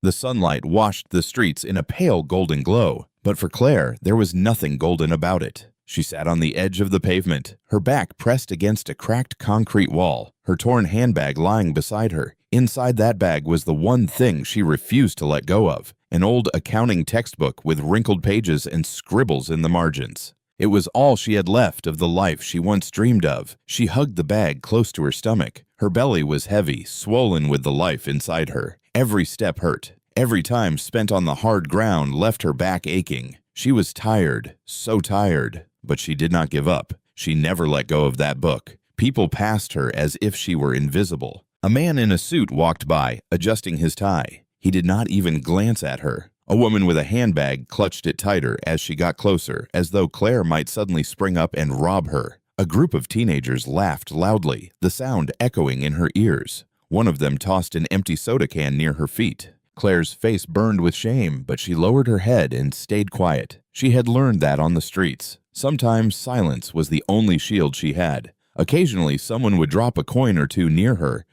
The sunlight washed the streets in a pale golden glow, but for Claire, there was nothing golden about it. She sat on the edge of the pavement, her back pressed against a cracked concrete wall, her torn handbag lying beside her. Inside that bag was the one thing she refused to let go of, an old accounting textbook with wrinkled pages and scribbles in the margins. It was all she had left of the life she once dreamed of. She hugged the bag close to her stomach. Her belly was heavy, swollen with the life inside her. Every step hurt. Every time spent on the hard ground left her back aching. She was tired, so tired, but she did not give up. She never let go of that book. People passed her as if she were invisible. A man in a suit walked by, adjusting his tie. He did not even glance at her. A woman with a handbag clutched it tighter as she got closer, as though Claire might suddenly spring up and rob her. A group of teenagers laughed loudly, the sound echoing in her ears. One of them tossed an empty soda can near her feet. Claire's face burned with shame, but she lowered her head and stayed quiet. She had learned that on the streets. Sometimes silence was the only shield she had. Occasionally, someone would drop a coin or two near her.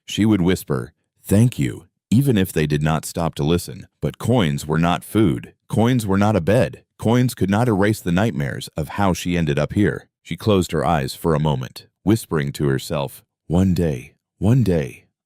She would whisper, "Thank you," even if they did not stop to listen. But coins were not food. Coins were not a bed. Coins could not erase the nightmares of how she ended up here. She closed her eyes for a moment, whispering to herself, one day,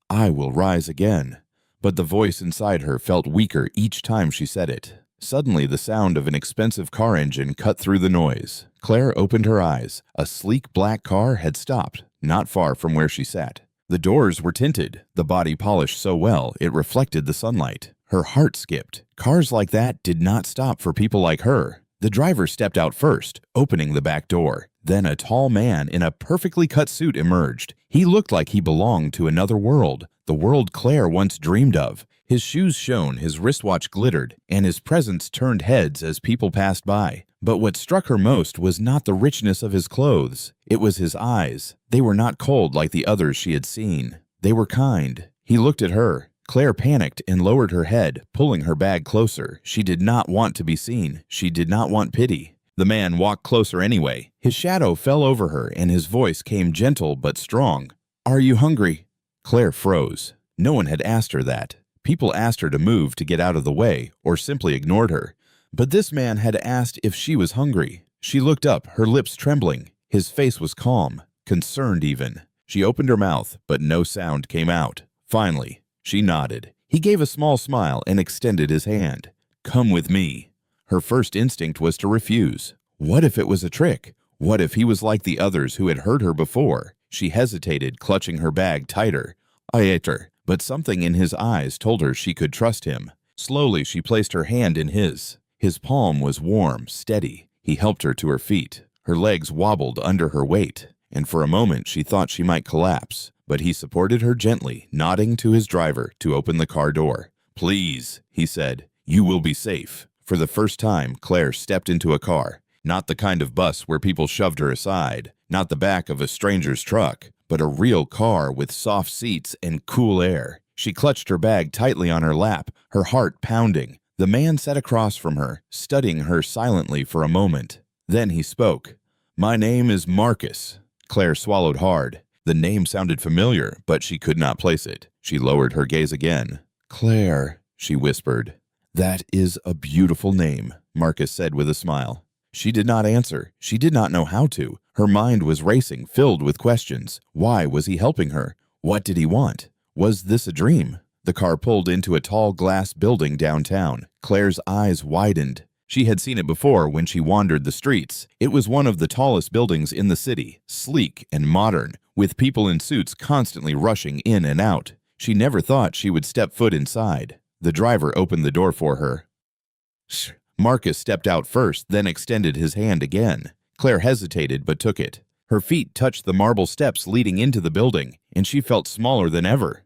I will rise again." But the voice inside her felt weaker each time she said it. Suddenly, the sound of an expensive car engine cut through the noise. Claire opened her eyes. A sleek black car had stopped, not far from where she sat. The doors were tinted, the body polished so well it reflected the sunlight. Her heart skipped. Cars like that did not stop for people like her. The driver stepped out first, opening the back door. Then a tall man in a perfectly cut suit emerged. He looked like he belonged to another world, the world Claire once dreamed of. His shoes shone, his wristwatch glittered, and his presence turned heads as people passed by. But what struck her most was not the richness of his clothes. It was his eyes. They were not cold like the others she had seen. They were kind. He looked at her. Claire panicked and lowered her head, pulling her bag closer. She did not want to be seen. She did not want pity. The man walked closer anyway. His shadow fell over her, and his voice came gentle but strong. "Are you hungry?" Claire froze. No one had asked her that. People asked her to move to get out of the way, or simply ignored her. But this man had asked if she was hungry. She looked up, her lips trembling. His face was calm, concerned even. She opened her mouth, but no sound came out. Finally, she nodded. He gave a small smile and extended his hand. "Come with me." Her first instinct was to refuse. What if it was a trick? What if he was like the others who had hurt her before? She hesitated, clutching her bag tighter. I ate her, but something in his eyes told her she could trust him. Slowly, she placed her hand in his. His palm was warm, steady. He helped her to her feet. Her legs wobbled under her weight, and for a moment she thought she might collapse. But he supported her gently, nodding to his driver to open the car door. "Please," he said, "you will be safe." For the first time, Claire stepped into a car. Not the kind of bus where people shoved her aside. Not the back of a stranger's truck, but a real car with soft seats and cool air. She clutched her bag tightly on her lap, her heart pounding. The man sat across from her, studying her silently for a moment. Then he spoke. "My name is Marcus." Claire swallowed hard. The name sounded familiar, but she could not place it. She lowered her gaze again. "Claire," she whispered. "That is a beautiful name," Marcus said with a smile. She did not answer. She did not know how to. Her mind was racing, filled with questions. Why was he helping her? What did he want? Was this a dream? The car pulled into a tall glass building downtown. Claire's eyes widened. She had seen it before when she wandered the streets. It was one of the tallest buildings in the city, sleek and modern, with people in suits constantly rushing in and out. She never thought she would step foot inside. The driver opened the door for her. Shh. Marcus stepped out first, then extended his hand again. Claire hesitated but took it. Her feet touched the marble steps leading into the building, and she felt smaller than ever.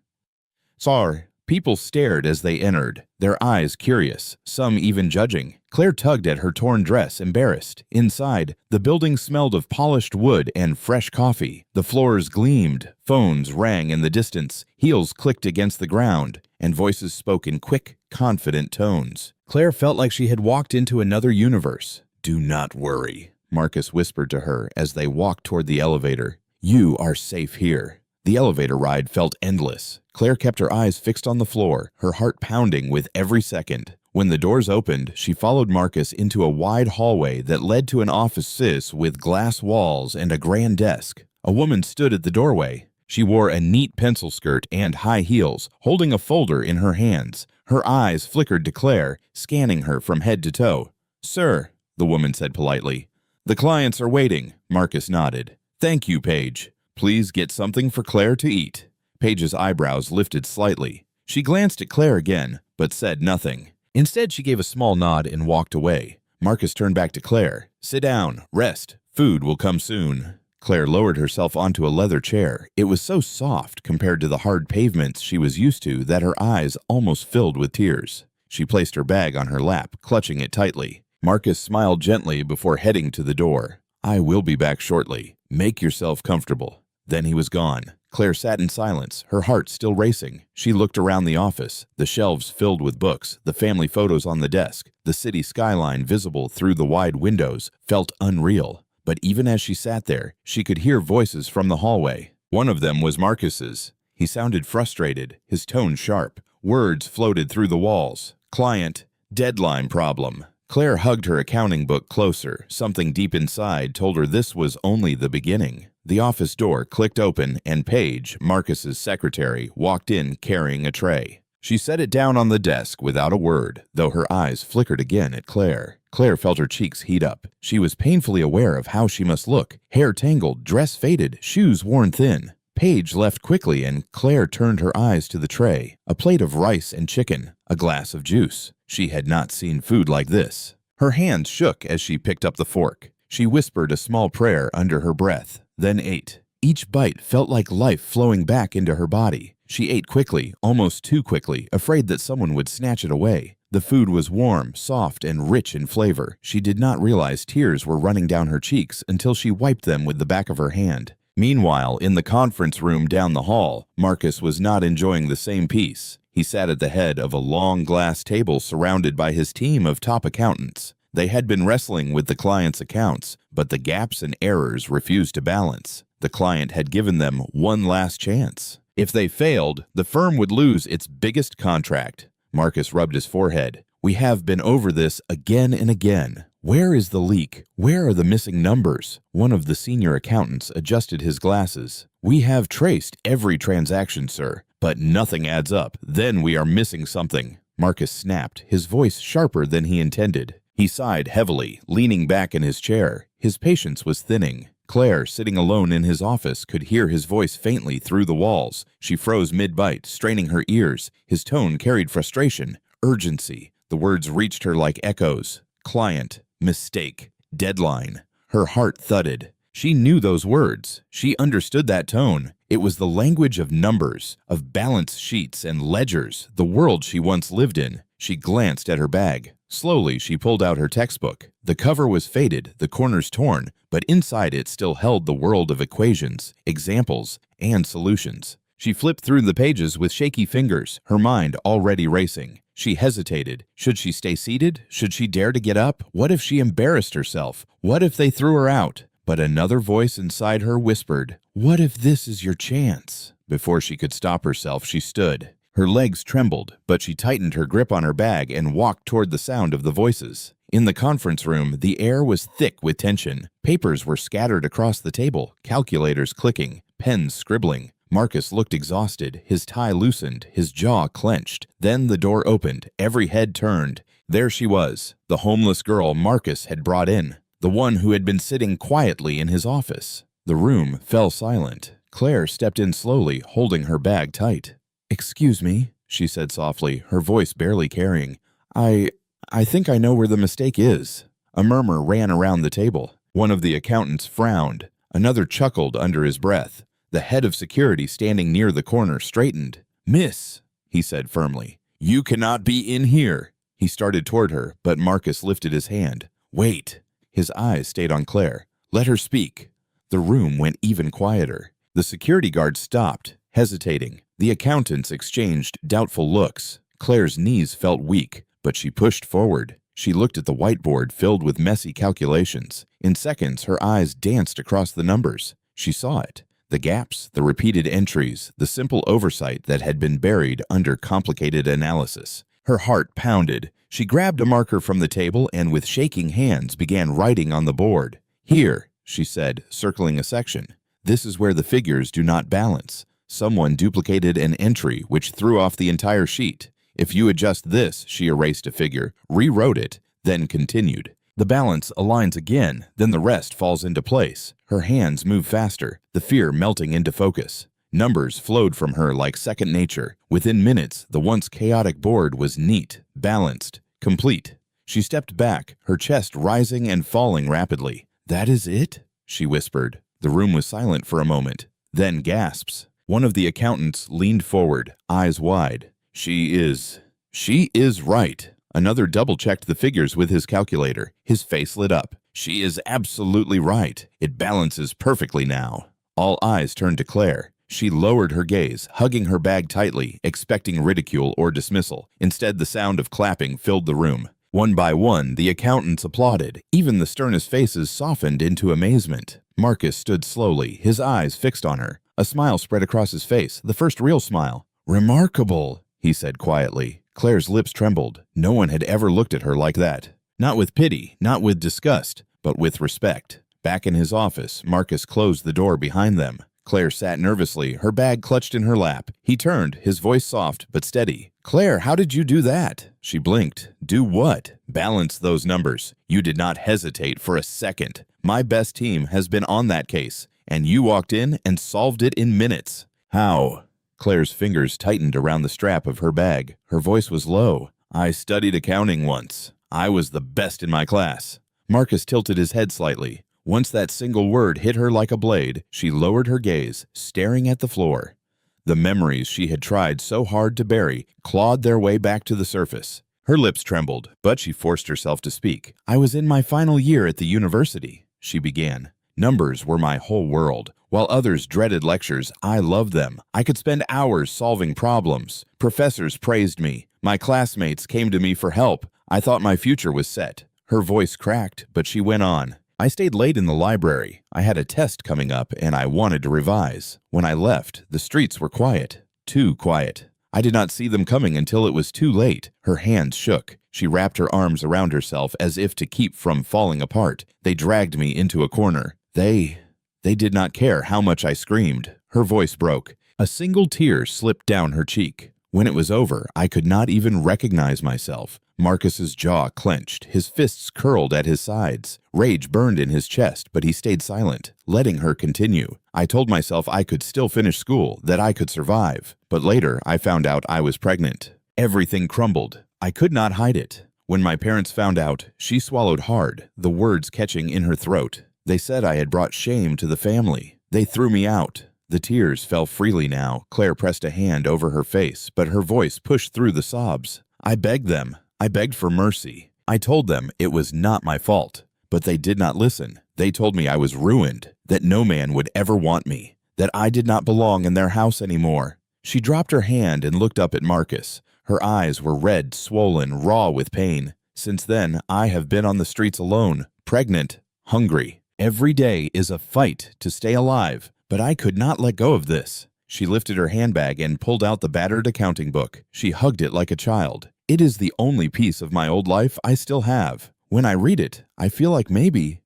"Sorry." People stared as they entered, their eyes curious, some even judging. Claire tugged at her torn dress, embarrassed. Inside, the building smelled of polished wood and fresh coffee. The floors gleamed, phones rang in the distance, heels clicked against the ground, and voices spoke in quick, confident tones. Claire felt like she had walked into another universe. "Do not worry," Marcus whispered to her as they walked toward the elevator. "You are safe here." The elevator ride felt endless. Claire kept her eyes fixed on the floor, her heart pounding with every second. When the doors opened, she followed Marcus into a wide hallway that led to an office with glass walls and a grand desk. A woman stood at the doorway. She wore a neat pencil skirt and high heels, holding a folder in her hands. Her eyes flickered to Claire, scanning her from head to toe. "Sir," the woman said politely. "The clients are waiting," Marcus nodded. "Thank you, Paige. Please get something for Claire to eat." Paige's eyebrows lifted slightly. She glanced at Claire again, but said nothing. Instead, she gave a small nod and walked away. Marcus turned back to Claire. "Sit down, rest. Food will come soon." Claire lowered herself onto a leather chair. It was so soft compared to the hard pavements she was used to that her eyes almost filled with tears. She placed her bag on her lap, clutching it tightly. Marcus smiled gently before heading to the door. "I will be back shortly. Make yourself comfortable." Then he was gone. Claire sat in silence, her heart still racing. She looked around the office, the shelves filled with books, the family photos on the desk, the city skyline visible through the wide windows, felt unreal. But even as she sat there, she could hear voices from the hallway. One of them was Marcus's. He sounded frustrated, his tone sharp. Words floated through the walls. "Client, deadline problem." Claire hugged her accounting book closer. Something deep inside told her this was only the beginning. The office door clicked open and Paige, Marcus's secretary, walked in carrying a tray. She set it down on the desk without a word, though her eyes flickered again at Claire. Claire felt her cheeks heat up. She was painfully aware of how she must look. Hair tangled, dress faded, shoes worn thin. Paige left quickly and Claire turned her eyes to the tray. A plate of rice and chicken, a glass of juice. She had not seen food like this. Her hands shook as she picked up the fork. She whispered a small prayer under her breath, then ate. Each bite felt like life flowing back into her body. She ate quickly, almost too quickly, afraid that someone would snatch it away. The food was warm, soft, and rich in flavor. She did not realize tears were running down her cheeks until she wiped them with the back of her hand. Meanwhile, in the conference room down the hall, Marcus was not enjoying the same peace. He sat at the head of a long glass table surrounded by his team of top accountants. They had been wrestling with the client's accounts, but the gaps and errors refused to balance. The client had given them one last chance. If they failed, the firm would lose its biggest contract. Marcus rubbed his forehead. "We have been over this again and again. Where is the leak? Where are the missing numbers?" One of the senior accountants adjusted his glasses. "We have traced every transaction, sir, but nothing adds up. Then we are missing something." Marcus snapped, his voice sharper than he intended. He sighed heavily, leaning back in his chair. His patience was thinning. Claire, sitting alone in his office, could hear his voice faintly through the walls. She froze mid-bite, straining her ears. His tone carried frustration, urgency. The words reached her like echoes. Client, mistake, deadline. Her heart thudded. She knew those words. She understood that tone. It was the language of numbers, of balance sheets and ledgers, the world she once lived in. She glanced at her bag. Slowly, she pulled out her textbook. The cover was faded, the corners torn, but inside it still held the world of equations, examples, and solutions. She flipped through the pages with shaky fingers, her mind already racing. She hesitated. Should she stay seated? Should she dare to get up? What if she embarrassed herself? What if they threw her out? But another voice inside her whispered, "What if this is your chance?" Before she could stop herself, she stood. Her legs trembled, but she tightened her grip on her bag and walked toward the sound of the voices. In the conference room, the air was thick with tension. Papers were scattered across the table, calculators clicking, pens scribbling. Marcus looked exhausted, his tie loosened, his jaw clenched. Then the door opened, every head turned. There she was, the homeless girl Marcus had brought in, the one who had been sitting quietly in his office. The room fell silent. Claire stepped in slowly, holding her bag tight. "Excuse me," she said softly, her voice barely carrying. I think I know where the mistake is." A murmur ran around the table. One of the accountants frowned. Another chuckled under his breath. The head of security standing near the corner straightened. "Miss," he said firmly, "you cannot be in here." He started toward her, but Marcus lifted his hand. "Wait." His eyes stayed on Claire. "Let her speak." The room went even quieter. The security guard stopped, hesitating. The accountants exchanged doubtful looks. Claire's knees felt weak, but she pushed forward. She looked at the whiteboard filled with messy calculations. In seconds, her eyes danced across the numbers. She saw it. The gaps, the repeated entries, the simple oversight that had been buried under complicated analysis. Her heart pounded. She grabbed a marker from the table and with shaking hands began writing on the board. "Here," she said, circling a section. "This is where the figures do not balance. Someone duplicated an entry which threw off the entire sheet. If you adjust this," she erased a figure, rewrote it, then continued. "The balance aligns again, then the rest falls into place." Her hands moved faster, the fear melting into focus. Numbers flowed from her like second nature. Within minutes, the once chaotic board was neat, balanced, complete. She stepped back, her chest rising and falling rapidly. "That is it?" she whispered. The room was silent for a moment. Then gasps. One of the accountants leaned forward, eyes wide. She is right." Another double-checked the figures with his calculator. His face lit up. "She is absolutely right. It balances perfectly now." All eyes turned to Claire. She lowered her gaze, hugging her bag tightly, expecting ridicule or dismissal. Instead, the sound of clapping filled the room. One by one, the accountants applauded. Even the sternest faces softened into amazement. Marcus stood slowly, his eyes fixed on her. A smile spread across his face, the first real smile. "Remarkable," he said quietly. Claire's lips trembled. No one had ever looked at her like that. Not with pity, not with disgust, but with respect. Back in his office, Marcus closed the door behind them. Claire sat nervously, her bag clutched in her lap. He turned, his voice soft but steady. "Claire, how did you do that?" She blinked. "Do what?" "Balance those numbers. You did not hesitate for a second. My best team has been on that case, and you walked in and solved it in minutes." "How?" Claire's fingers tightened around the strap of her bag. Her voice was low. "I studied accounting once. I was the best in my class." Marcus tilted his head slightly. Once that single word hit her like a blade, she lowered her gaze, staring at the floor. The memories she had tried so hard to bury clawed their way back to the surface. Her lips trembled, but she forced herself to speak. "I was in my final year at the university," she began. "Numbers were my whole world. While others dreaded lectures, I loved them. I could spend hours solving problems. Professors praised me. My classmates came to me for help. I thought my future was set." Her voice cracked, but she went on. "I stayed late in the library. I had a test coming up, and I wanted to revise. When I left, the streets were quiet. Too quiet. I did not see them coming until it was too late." Her hands shook. She wrapped her arms around herself as if to keep from falling apart. "They dragged me into a corner. They did not care how much I screamed." Her voice broke. A single tear slipped down her cheek. When it was over, I could not even recognize myself. Marcus's jaw clenched, his fists curled at his sides. Rage burned in his chest, but he stayed silent, letting her continue. "I told myself I could still finish school, that I could survive. But later, I found out I was pregnant. Everything crumbled. I could not hide it. When my parents found out," she swallowed hard, the words catching in her throat. "They said I had brought shame to the family. They threw me out." The tears fell freely now. Claire pressed a hand over her face, but her voice pushed through the sobs. "I begged them. I begged for mercy. I told them it was not my fault. But they did not listen. They told me I was ruined, that no man would ever want me, that I did not belong in their house anymore." She dropped her hand and looked up at Marcus. Her eyes were red, swollen, raw with pain. "Since then, I have been on the streets alone, pregnant, hungry. Every day is a fight to stay alive, but I could not let go of this." She lifted her handbag and pulled out the battered accounting book. She hugged it like a child. "It is the only piece of my old life I still have. When I read it, I feel like maybe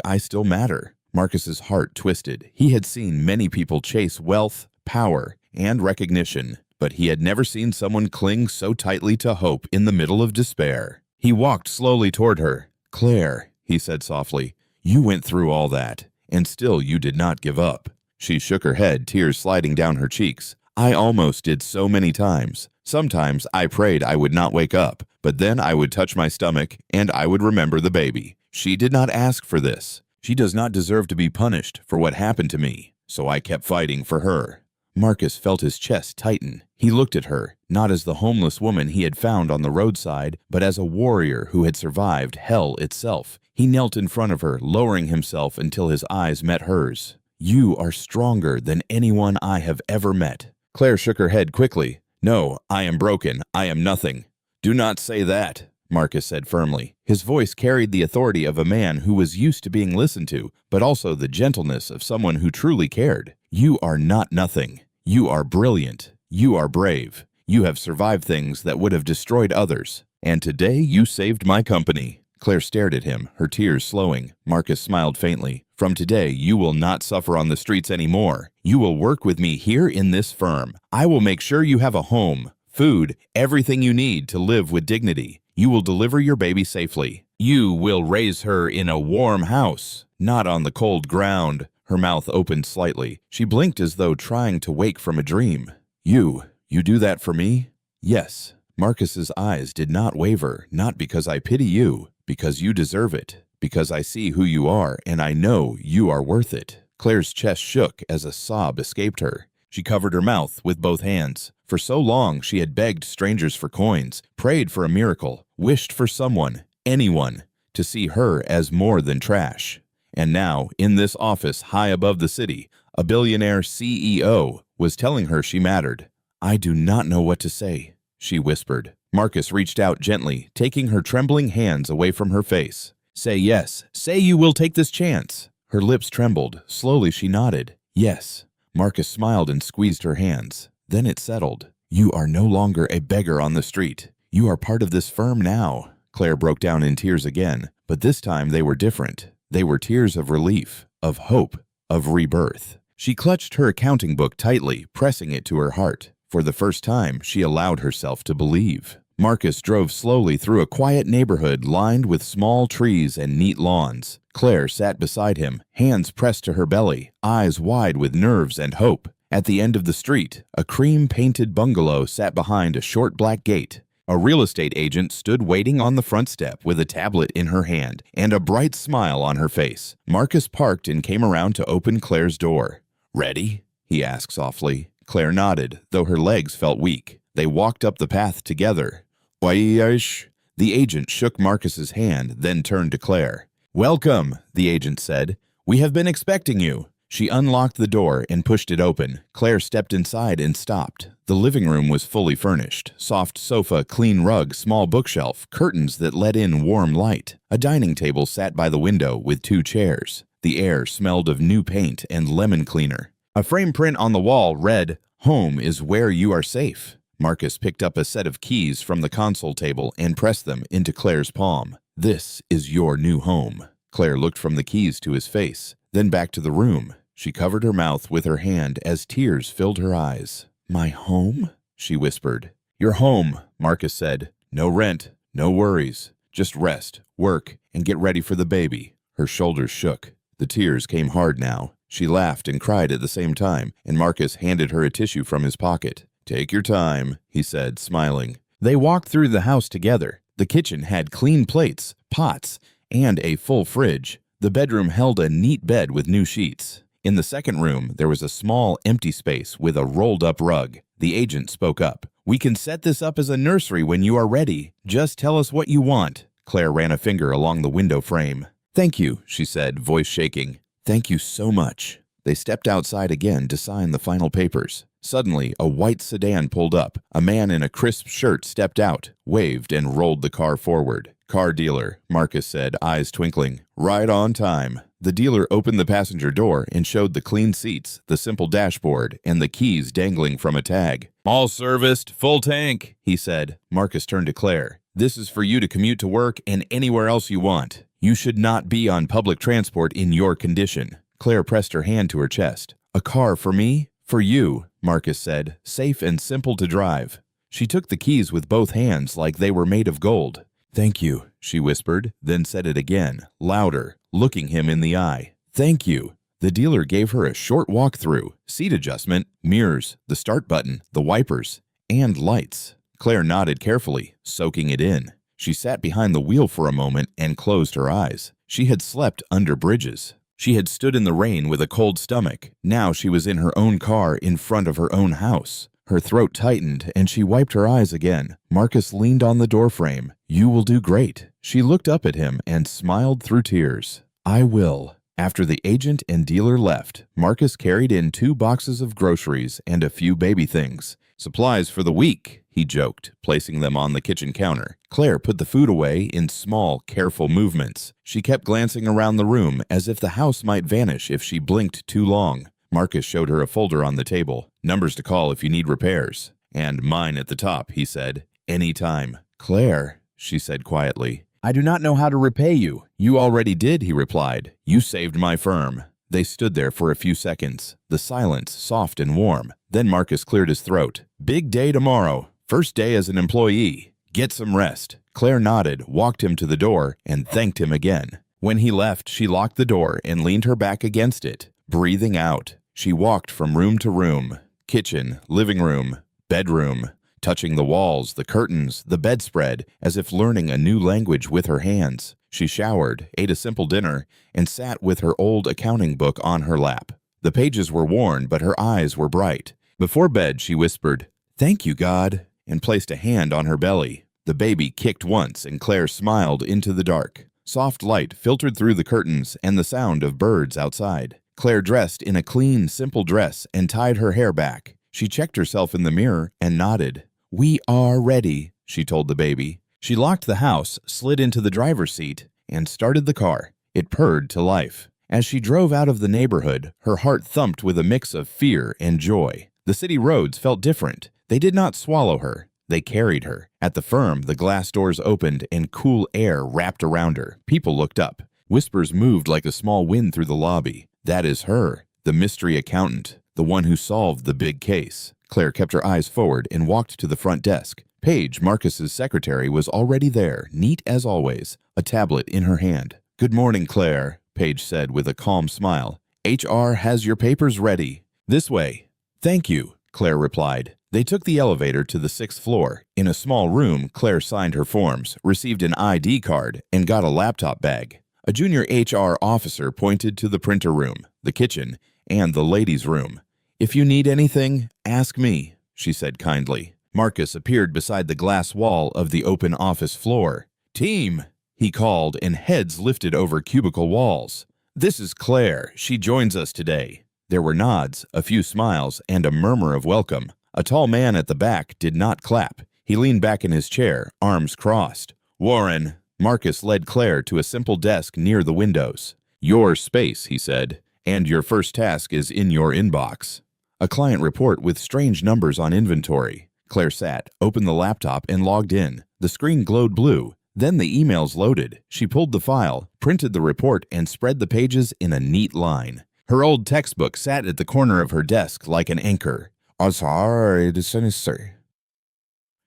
I still matter." Marcus's heart twisted. He had seen many people chase wealth, power, and recognition, but he had never seen someone cling so tightly to hope in the middle of despair. He walked slowly toward her. "Claire," he said softly, "you went through all that, and still you did not give up." She shook her head, tears sliding down her cheeks. "I almost did so many times. Sometimes I prayed I would not wake up, but then I would touch my stomach, and I would remember the baby. She did not ask for this. She does not deserve to be punished for what happened to me, so I kept fighting for her." Marcus felt his chest tighten. He looked at her, not as the homeless woman he had found on the roadside, but as a warrior who had survived hell itself. He knelt in front of her, lowering himself until his eyes met hers. "You are stronger than anyone I have ever met." Claire shook her head quickly. "No, I am broken. I am nothing." "Do not say that," Marcus said firmly. His voice carried the authority of a man who was used to being listened to, but also the gentleness of someone who truly cared. You are not nothing. You are brilliant. You are brave. You have survived things that would have destroyed others. And today you saved my company." Claire stared at him, her tears slowing. Marcus smiled faintly. "From today, you will not suffer on the streets anymore. You will work with me here in this firm. I will make sure you have a home, food, everything you need to live with dignity. You will deliver your baby safely. You will raise her in a warm house, not on the cold ground." Her mouth opened slightly. She blinked as though trying to wake from a dream. You do that for me?" "Yes." Marcus's eyes did not waver, "Not because I pity you, because you deserve it, because I see who you are and I know you are worth it." Claire's chest shook as a sob escaped her. She covered her mouth with both hands. For so long she had begged strangers for coins, prayed for a miracle, wished for someone, anyone, to see her as more than trash. And now, in this office high above the city, a billionaire CEO was telling her she mattered. "I do not know what to say," she whispered. Marcus reached out gently, taking her trembling hands away from her face. "Say yes. Say you will take this chance." Her lips trembled. Slowly she nodded. "Yes." Marcus smiled and squeezed her hands. Then it settled. "You are no longer a beggar on the street. You are part of this firm now." Claire broke down in tears again, but this time they were different. They were tears of relief, of hope, of rebirth. She clutched her accounting book tightly, pressing it to her heart. For the first time, she allowed herself to believe. Marcus drove slowly through a quiet neighborhood lined with small trees and neat lawns. Claire sat beside him, hands pressed to her belly, eyes wide with nerves and hope. At the end of the street, a cream-painted bungalow sat behind a short black gate. A real estate agent stood waiting on the front step with a tablet in her hand and a bright smile on her face. Marcus parked and came around to open Claire's door. "Ready?" he asked softly. Claire nodded, though her legs felt weak. They walked up the path together. "Waish." The agent shook Marcus's hand, then turned to Claire. "Welcome," the agent said. "We have been expecting you." She unlocked the door and pushed it open. Claire stepped inside and stopped. The living room was fully furnished. Soft sofa, clean rug, small bookshelf, curtains that let in warm light. A dining table sat by the window with 2 chairs. The air smelled of new paint and lemon cleaner. A frame print on the wall read, "Home is where you are safe." Marcus picked up a set of keys from the console table and pressed them into Claire's palm. "This is your new home." Claire looked from the keys to his face, then back to the room. She covered her mouth with her hand as tears filled her eyes. "My home?" she whispered. "Your home," Marcus said. "No rent, no worries. Just rest, work, and get ready for the baby." Her shoulders shook. The tears came hard now. She laughed and cried at the same time, and Marcus handed her a tissue from his pocket. "Take your time," he said, smiling. They walked through the house together. The kitchen had clean plates, pots, and a full fridge. The bedroom held a neat bed with new sheets. In the second room, there was a small, empty space with a rolled-up rug. The agent spoke up. "We can set this up as a nursery when you are ready. Just tell us what you want." Claire ran a finger along the window frame. "Thank you," she said, voice shaking. "Thank you so much." They stepped outside again to sign the final papers. Suddenly, a white sedan pulled up. A man in a crisp shirt stepped out, waved, and rolled the car forward. "Car dealer," Marcus said, eyes twinkling. "Right on time." The dealer opened the passenger door and showed the clean seats, the simple dashboard, and the keys dangling from a tag. "All serviced, full tank," he said. Marcus turned to Claire. "This is for you to commute to work and anywhere else you want. You should not be on public transport in your condition." Claire pressed her hand to her chest. "A car for me? For you," Marcus said, "safe and simple to drive." She took the keys with both hands like they were made of gold. "Thank you," she whispered, then said it again, louder, looking him in the eye. "Thank you." The dealer gave her a short walk-through, seat adjustment, mirrors, the start button, the wipers, and lights. Claire nodded carefully, soaking it in. She sat behind the wheel for a moment and closed her eyes. She had slept under bridges. She had stood in the rain with a cold stomach. Now she was in her own car in front of her own house. Her throat tightened, and she wiped her eyes again. Marcus leaned on the doorframe. "You will do great." She looked up at him and smiled through tears. "I will." After the agent and dealer left, Marcus carried in 2 boxes of groceries and a few baby things. "Supplies for the week," he joked, placing them on the kitchen counter. Claire put the food away in small, careful movements. She kept glancing around the room as if the house might vanish if she blinked too long. Marcus showed her a folder on the table. Numbers to call if you need repairs. And mine at the top, he said. Anytime. Claire, she said quietly, I do not know how to repay you. You already did, he replied. You saved my firm. They stood there for a few seconds, the silence soft and warm. Then Marcus cleared his throat. Big day tomorrow. First day as an employee. Get some rest. Claire nodded, walked him to the door, and thanked him again. When he left, she locked the door and leaned her back against it, breathing out. She walked from room to room, kitchen, living room, bedroom, touching the walls, the curtains, the bedspread, as if learning a new language with her hands. She showered, ate a simple dinner, and sat with her old accounting book on her lap. The pages were worn, but her eyes were bright. Before bed, she whispered, Thank you, God, and placed a hand on her belly. The baby kicked once, and Claire smiled into the dark. Soft light filtered through the curtains and the sound of birds outside. Claire dressed in a clean, simple dress and tied her hair back. She checked herself in the mirror and nodded. We are ready, she told the baby. She locked the house, slid into the driver's seat, and started the car. It purred to life. As she drove out of the neighborhood, her heart thumped with a mix of fear and joy. The city roads felt different. They did not swallow her. They carried her. At the firm, the glass doors opened and cool air wrapped around her. People looked up. Whispers moved like a small wind through the lobby. That is her, the mystery accountant, the one who solved the big case. Claire kept her eyes forward and walked to the front desk. Paige, Marcus's secretary, was already there, neat as always, a tablet in her hand. Good morning, Claire, Paige said with a calm smile. HR has your papers ready. This way. Thank you, Claire replied. They took the elevator to the 6th floor. In a small room, Claire signed her forms, received an ID card, and got a laptop bag. A junior HR officer pointed to the printer room, the kitchen, and the ladies' room. If you need anything, ask me, she said kindly. Marcus appeared beside the glass wall of the open office floor. Team, he called, and heads lifted over cubicle walls. This is Claire. She joins us today. There were nods, a few smiles, and a murmur of welcome. A tall man at the back did not clap. He leaned back in his chair, arms crossed. Warren, Marcus led Claire to a simple desk near the windows. Your space, he said, and your first task is in your inbox. A client report with strange numbers on inventory. Claire sat, opened the laptop, and logged in. The screen glowed blue. Then the emails loaded. She pulled the file, printed the report, and spread the pages in a neat line. Her old textbook sat at the corner of her desk like an anchor.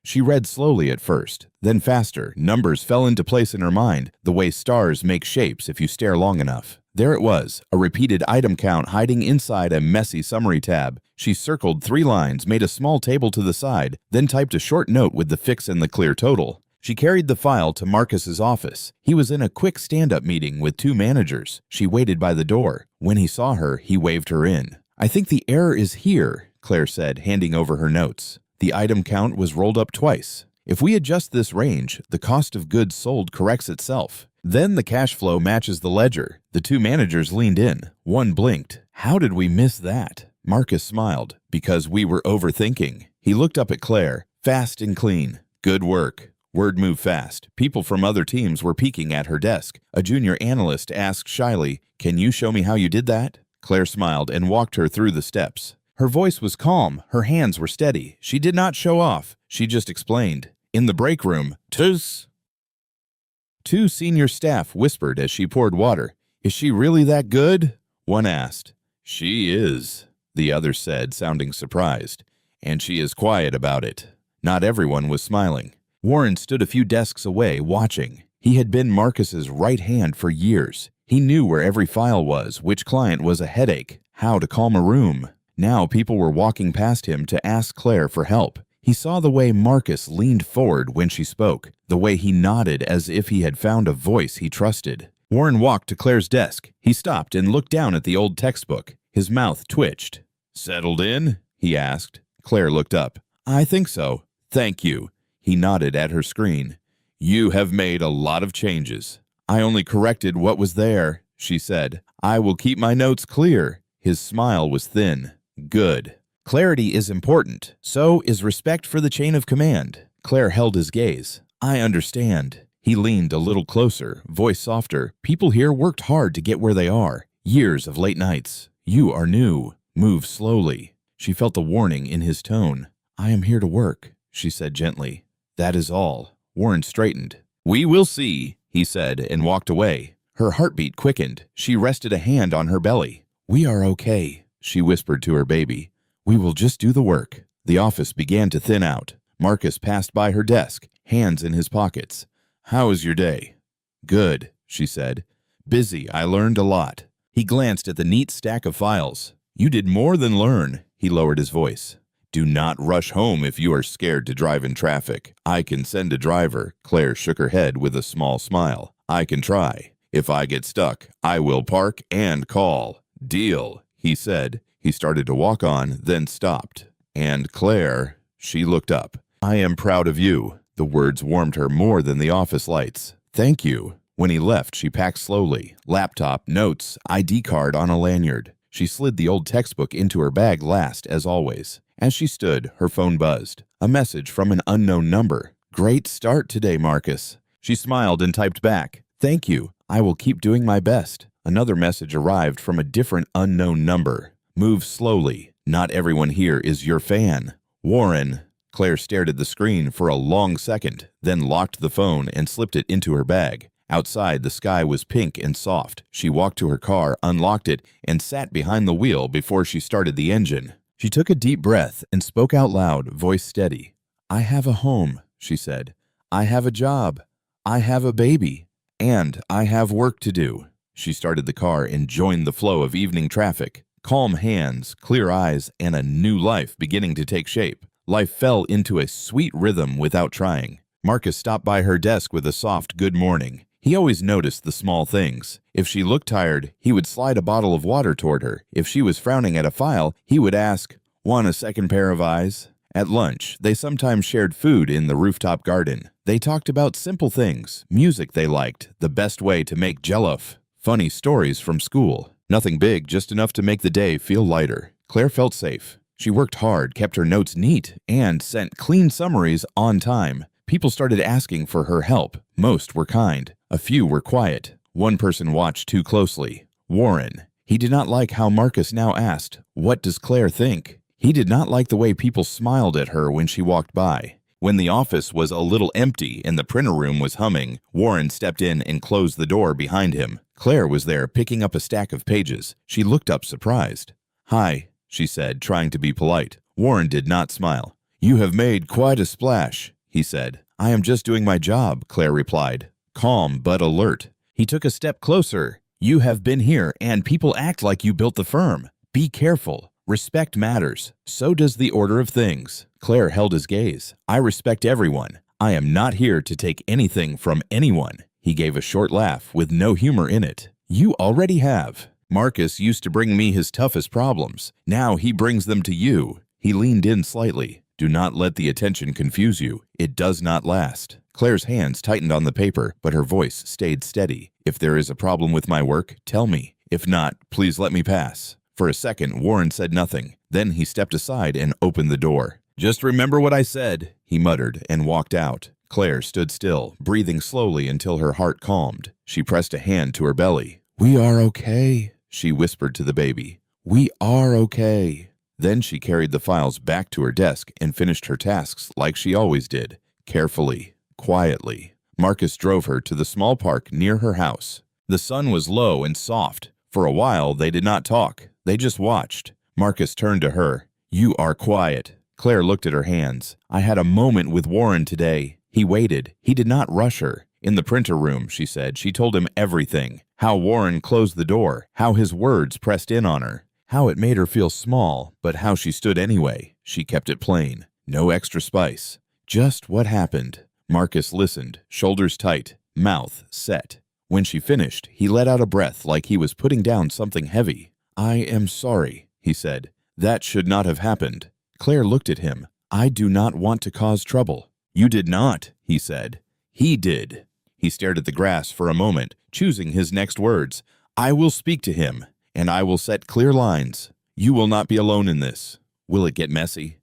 She read slowly at first, then faster. Numbers fell into place in her mind, the way stars make shapes if you stare long enough. There it was, a repeated item count hiding inside a messy summary tab. She circled 3 lines, made a small table to the side, then typed a short note with the fix and the clear total. She carried the file to Marcus's office. He was in a quick stand-up meeting with 2 managers. She waited by the door. When he saw her, he waved her in. I think the error is here, Claire said, handing over her notes. The item count was rolled up twice. If we adjust this range, the cost of goods sold corrects itself. Then the cash flow matches the ledger. The 2 managers leaned in. One blinked. How did we miss that? Marcus smiled. Because we were overthinking. He looked up at Claire. Fast and clean. Good work. Word moved fast. People from other teams were peeking at her desk. A junior analyst asked shyly, Can you show me how you did that? Claire smiled and walked her through the steps. Her voice was calm. Her hands were steady. She did not show off. She just explained. In the break room, Tss. 2 senior staff whispered as she poured water. Is she really that good? One asked. She is, the other said, sounding surprised. And she is quiet about it. Not everyone was smiling. Warren stood a few desks away, watching. He had been Marcus's right hand for years. He knew where every file was, which client was a headache, how to calm a room. Now people were walking past him to ask Claire for help. He saw the way Marcus leaned forward when she spoke, the way he nodded as if he had found a voice he trusted. Warren walked to Claire's desk. He stopped and looked down at the old textbook. His mouth twitched. Settled in? He asked. Claire looked up. I think so. Thank you. He nodded at her screen. You have made a lot of changes. I only corrected what was there, she said. I will keep my notes clear. His smile was thin. Good. Clarity is important. So is respect for the chain of command. Claire held his gaze. I understand. He leaned a little closer, voice softer. People here worked hard to get where they are. Years of late nights. You are new. Move slowly. She felt the warning in his tone. I am here to work, she said gently. That is all. Warren straightened. We will see, he said, and walked away. Her heartbeat quickened. She rested a hand on her belly. We are okay, she whispered to her baby. We will just do the work. The office began to thin out. Marcus passed by her desk, hands in his pockets. How was your day? Good, she said. Busy, I learned a lot. He glanced at the neat stack of files. You did more than learn, he lowered his voice. Do not rush home if you are scared to drive in traffic. I can send a driver. Claire shook her head with a small smile. I can try. If I get stuck, I will park and call. Deal, he said. He started to walk on, then stopped. And Claire, she looked up. I am proud of you. The words warmed her more than the office lights. Thank you. When he left, she packed slowly. Laptop, notes, ID card on a lanyard. She slid the old textbook into her bag last, as always. As she stood, her phone buzzed. A message from an unknown number. Great start today, Marcus. She smiled and typed back. Thank you. I will keep doing my best. Another message arrived from a different unknown number. Move slowly. Not everyone here is your fan. Warren. Claire stared at the screen for a long second, then locked the phone and slipped it into her bag. Outside, the sky was pink and soft. She walked to her car, unlocked it, and sat behind the wheel before she started the engine. She took a deep breath and spoke out loud, voice steady. I have a home, she said. I have a job. I have a baby. And I have work to do. She started the car and joined the flow of evening traffic. Calm hands, clear eyes, and a new life beginning to take shape. Life fell into a sweet rhythm without trying. Marcus stopped by her desk with a soft good morning. He always noticed the small things. If she looked tired, he would slide a bottle of water toward her. If she was frowning at a file, he would ask, Want a second pair of eyes? At lunch, they sometimes shared food in the rooftop garden. They talked about simple things, music they liked, the best way to make jollof, funny stories from school. Nothing big, just enough to make the day feel lighter. Claire felt safe. She worked hard, kept her notes neat, and sent clean summaries on time. People started asking for her help. Most were kind. A few were quiet. One person watched too closely. Warren. He did not like how Marcus now asked, What does Claire think? He did not like the way people smiled at her when she walked by. When the office was a little empty and the printer room was humming, Warren stepped in and closed the door behind him. Claire was there picking up a stack of pages. She looked up surprised. Hi, she said, trying to be polite. Warren did not smile. You have made quite a splash, he said. I am just doing my job, Claire replied, calm but alert. He took a step closer. You have been here, and people act like you built the firm. Be careful. Respect matters. So does the order of things. Claire held his gaze. I respect everyone. I am not here to take anything from anyone. He gave a short laugh with no humor in it. You already have. Marcus used to bring me his toughest problems. Now he brings them to you. He leaned in slightly. Do not let the attention confuse you. It does not last. Claire's hands tightened on the paper, but her voice stayed steady. If there is a problem with my work, tell me. If not, please let me pass. For a second, Warren said nothing. Then he stepped aside and opened the door. Just remember what I said, he muttered and walked out. Claire stood still, breathing slowly until her heart calmed. She pressed a hand to her belly. We are okay, she whispered to the baby. We are okay. Then she carried the files back to her desk and finished her tasks like she always did, carefully, quietly. Marcus drove her to the small park near her house. The sun was low and soft. For a while, they did not talk. They just watched. Marcus turned to her. You are quiet. Claire looked at her hands. I had a moment with Warren today. He waited. He did not rush her. In the printer room, she said, she told him everything. How Warren closed the door. How his words pressed in on her. How it made her feel small, but how she stood anyway. She kept it plain. No extra spice. Just what happened. Marcus listened, shoulders tight, mouth set. When she finished, he let out a breath like he was putting down something heavy. I am sorry, he said. That should not have happened. Claire looked at him. I do not want to cause trouble. You did not, he said. He did. He stared at the grass for a moment, choosing his next words. I will speak to him, and I will set clear lines. You will not be alone in this. Will it get messy?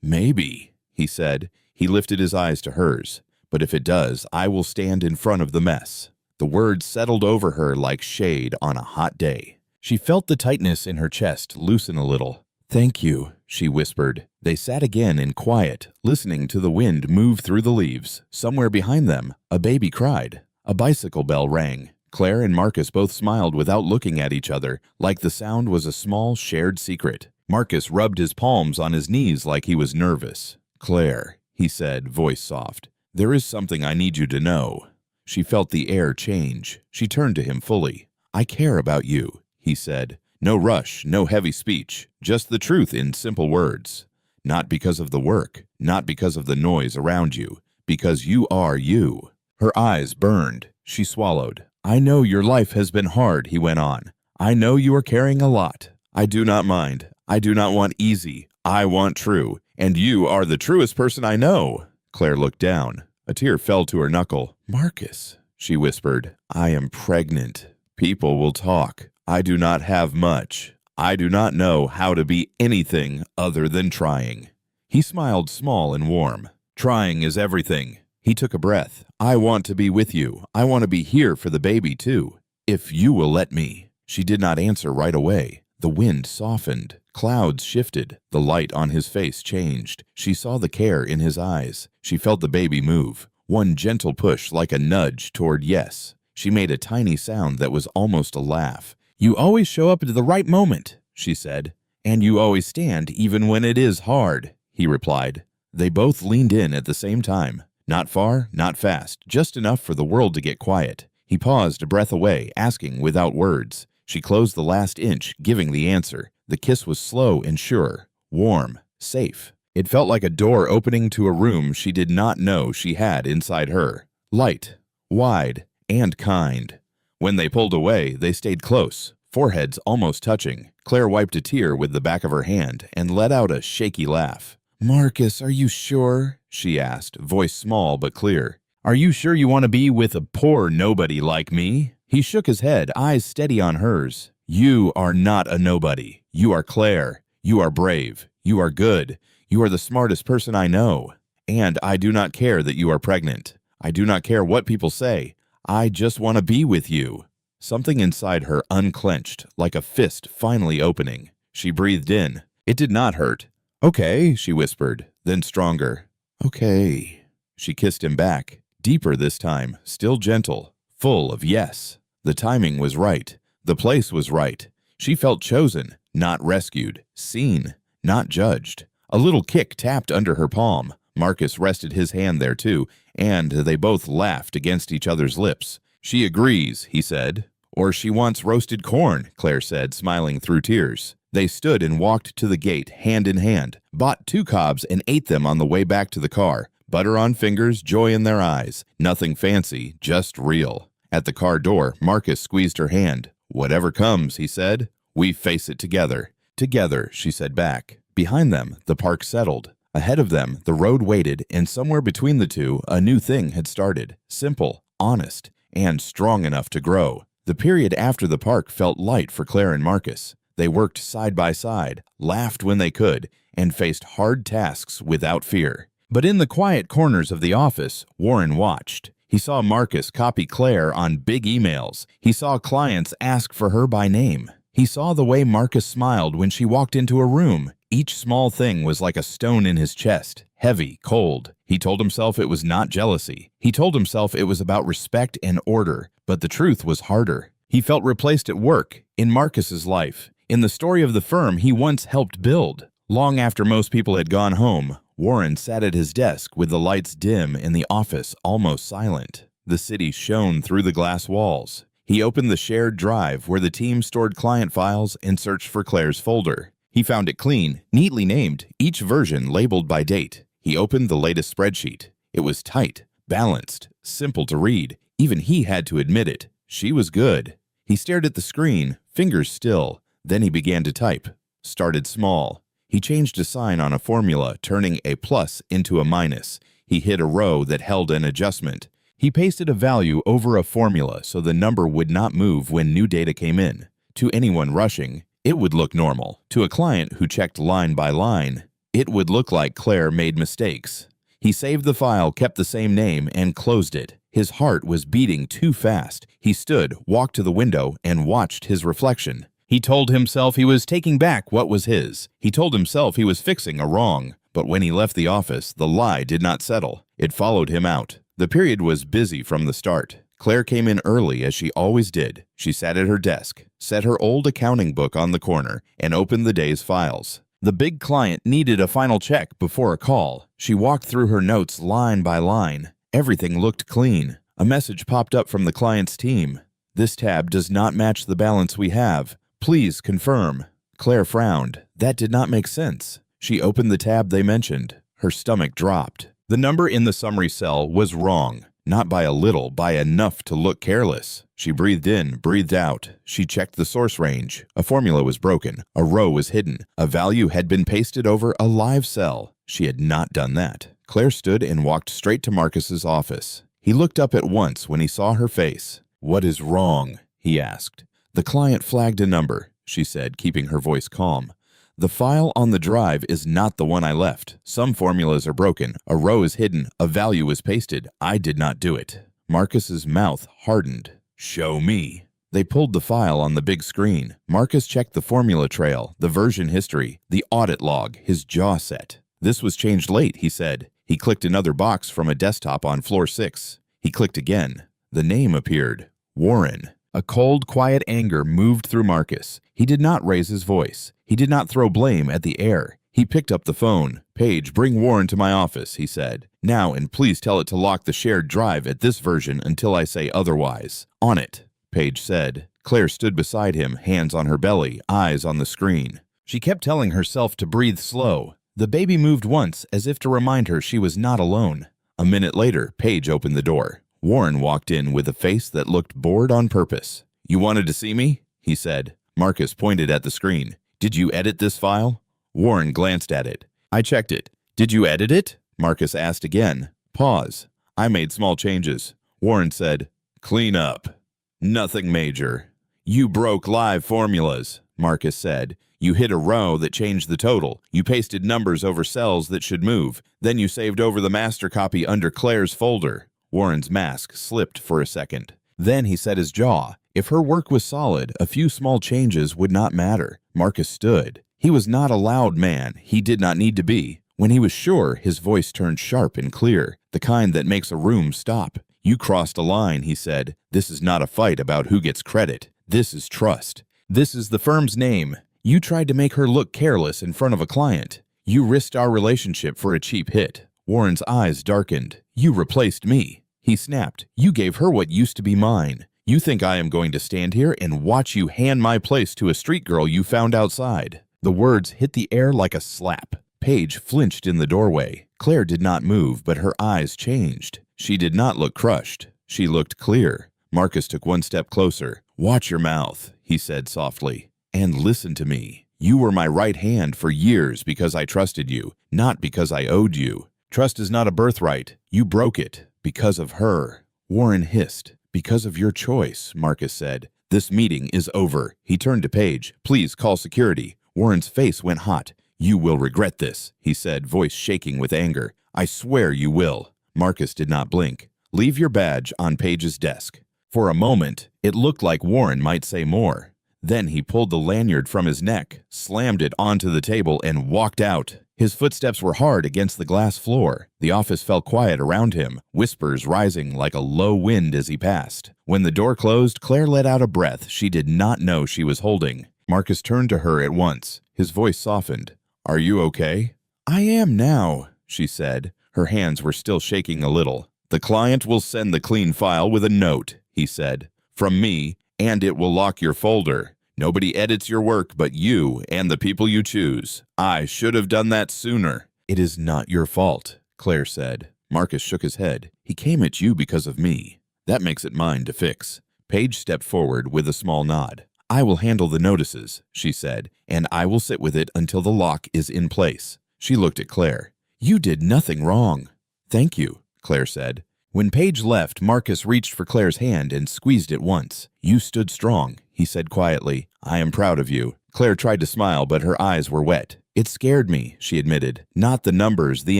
Maybe, he said. He lifted his eyes to hers. But if it does, I will stand in front of the mess. The words settled over her like shade on a hot day. She felt the tightness in her chest loosen a little. "Thank you," she whispered. They sat again in quiet, listening to the wind move through the leaves. Somewhere behind them, a baby cried. A bicycle bell rang. Claire and Marcus both smiled without looking at each other, like the sound was a small, shared secret. Marcus rubbed his palms on his knees like he was nervous. "Claire," he said, voice soft, "there is something I need you to know." She felt the air change. She turned to him fully. "I care about you," he said. No rush, no heavy speech, just the truth in simple words. Not because of the work, not because of the noise around you, because you are you. Her eyes burned. She swallowed. "I know your life has been hard," he went on. "I know you are carrying a lot. I do not mind. I do not want easy. I want true. And you are the truest person I know." Claire looked down. A tear fell to her knuckle. "Marcus," she whispered, "I am pregnant. People will talk. I do not have much. I do not know how to be anything other than trying." He smiled small and warm. "Trying is everything." He took a breath. "I want to be with you. I want to be here for the baby, too. If you will let me." She did not answer right away. The wind softened. Clouds shifted. The light on his face changed. She saw the care in his eyes. She felt the baby move. One gentle push like a nudge toward yes. She made a tiny sound that was almost a laugh. "You always show up at the right moment," she said. "And you always stand even when it is hard," he replied. They both leaned in at the same time. Not far, not fast, just enough for the world to get quiet. He paused a breath away, asking without words. She closed the last inch, giving the answer. The kiss was slow and sure, warm, safe. It felt like a door opening to a room she did not know she had inside her. Light, wide, and kind. When they pulled away, they stayed close, foreheads almost touching. Claire wiped a tear with the back of her hand and let out a shaky laugh. "Marcus, are you sure?" she asked, voice small but clear. "Are you sure you want to be with a poor nobody like me?" He shook his head, eyes steady on hers. "You are not a nobody. You are Claire. You are brave. You are good. You are the smartest person I know. And I do not care that you are pregnant. I do not care what people say. I just want to be with you." Something inside her unclenched, like a fist finally opening. She breathed in. It did not hurt. "Okay," she whispered, then stronger. "Okay." She kissed him back, deeper this time, still gentle, full of yes. The timing was right. The place was right. She felt chosen, not rescued, seen, not judged. A little kick tapped under her palm. Marcus rested his hand there too, and they both laughed against each other's lips. "She agrees," he said. "Or she wants roasted corn," Claire said, smiling through tears. They stood and walked to the gate, hand in hand, bought 2 cobs and ate them on the way back to the car. Butter on fingers, joy in their eyes. Nothing fancy, just real. At the car door, Marcus squeezed her hand. "Whatever comes," he said, "we face it together." "Together," she said back. Behind them, the park settled. Ahead of them, the road waited, and somewhere between the two, a new thing had started. Simple, honest, and strong enough to grow. The period after the park felt light for Claire and Marcus. They worked side by side, laughed when they could, and faced hard tasks without fear. But in the quiet corners of the office, Warren watched. He saw Marcus copy Claire on big emails. He saw clients ask for her by name. He saw the way Marcus smiled when she walked into a room. Each small thing was like a stone in his chest, heavy, cold. He told himself it was not jealousy. He told himself it was about respect and order, but the truth was harder. He felt replaced at work, in Marcus's life, in the story of the firm he once helped build. Long after most people had gone home, Warren sat at his desk with the lights dim and the office almost silent. The city shone through the glass walls. He opened the shared drive where the team stored client files and searched for Claire's folder. He found it clean, neatly named, each version labeled by date. He opened the latest spreadsheet. It was tight, balanced, simple to read. Even he had to admit it. She was good. He stared at the screen, fingers still. Then he began to type. Started small. He changed a sign on a formula, turning a plus into a minus. He hid a row that held an adjustment. He pasted a value over a formula so the number would not move when new data came in. To anyone rushing, it would look normal. To a client who checked line by line, it would look like Claire made mistakes. He saved the file, kept the same name, and closed it. His heart was beating too fast. He stood, walked to the window, and watched his reflection. He told himself he was taking back what was his. He told himself he was fixing a wrong. But when he left the office, the lie did not settle. It followed him out. The period was busy from the start. Claire came in early as she always did. She sat at her desk, set her old accounting book on the corner, and opened the day's files. The big client needed a final check before a call. She walked through her notes line by line. Everything looked clean. A message popped up from the client's team. "This tab does not match the balance we have. Please confirm." Claire frowned. That did not make sense. She opened the tab they mentioned. Her stomach dropped. The number in the summary cell was wrong. Not by a little, by enough to look careless. She breathed in, breathed out. She checked the source range. A formula was broken. A row was hidden. A value had been pasted over a live cell. She had not done that. Claire stood and walked straight to Marcus's office. He looked up at once when he saw her face. "What is wrong?" he asked. "The client flagged a number," she said, keeping her voice calm. "The file on the drive is not the one I left. Some formulas are broken. A row is hidden. A value is pasted. I did not do it." Marcus's mouth hardened. "Show me." They pulled the file on the big screen. Marcus checked the formula trail, the version history, the audit log, his jaw set. "This was changed late," he said. He clicked another box from a desktop on floor 6. He clicked again. The name appeared. Warren. A cold, quiet anger moved through Marcus. He did not raise his voice. He did not throw blame at the air. He picked up the phone. "Paige, bring Warren to my office," he said. "Now, and please tell it to lock the shared drive at this version until I say otherwise." "On it," Paige said. Claire stood beside him, hands on her belly, eyes on the screen. She kept telling herself to breathe slow. The baby moved once, as if to remind her she was not alone. A minute later, Paige opened the door. Warren walked in with a face that looked bored on purpose. "You wanted to see me?" he said. Marcus pointed at the screen. "Did you edit this file?" Warren glanced at it. "I checked it." "Did you edit it?" Marcus asked again. Pause. "I made small changes." Warren said, "Clean up." "Nothing major." "You broke live formulas," Marcus said. "You hit a row that changed the total. You pasted numbers over cells that should move. Then you saved over the master copy under Claire's folder." Warren's mask slipped for a second. Then he set his jaw. If her work was solid, a few small changes would not matter. Marcus stood. He was not a loud man. He did not need to be. When he was sure, his voice turned sharp and clear, the kind that makes a room stop. "You crossed a line," he said. "This is not a fight about who gets credit. This is trust. This is the firm's name. You tried to make her look careless in front of a client. You risked our relationship for a cheap hit." Warren's eyes darkened. "You replaced me." He snapped. "You gave her what used to be mine. You think I am going to stand here and watch you hand my place to a street girl you found outside?" The words hit the air like a slap. Paige flinched in the doorway. Claire did not move, but her eyes changed. She did not look crushed. She looked clear. Marcus took one step closer. "Watch your mouth," he said softly. "And listen to me. You were my right hand for years because I trusted you, not because I owed you. Trust is not a birthright. You broke it because of her." Warren hissed. "Because of your choice," Marcus said. "This meeting is over." He turned to Paige. "Please call security." Warren's face went hot. "You will regret this," he said, voice shaking with anger. "I swear you will." Marcus did not blink. "Leave your badge on Paige's desk." For a moment, it looked like Warren might say more. Then he pulled the lanyard from his neck, slammed it onto the table, and walked out. His footsteps were hard against the glass floor. The office fell quiet around him, whispers rising like a low wind as he passed. When the door closed, Claire let out a breath she did not know she was holding. Marcus turned to her at once. His voice softened. "Are you okay?" "I am now," she said. Her hands were still shaking a little. "The client will send the clean file with a note," he said, "from me, and it will lock your folder. Nobody edits your work but you and the people you choose. I should have done that sooner." "It is not your fault," Claire said. Marcus shook his head. "He came at you because of me. That makes it mine to fix." Paige stepped forward with a small nod. "I will handle the notices," she said, "and I will sit with it until the lock is in place." She looked at Claire. "You did nothing wrong." "Thank you," Claire said. When Paige left, Marcus reached for Claire's hand and squeezed it once. "You stood strong," he said quietly. "I am proud of you." Claire tried to smile, but her eyes were wet. "It scared me," she admitted. "Not the numbers, the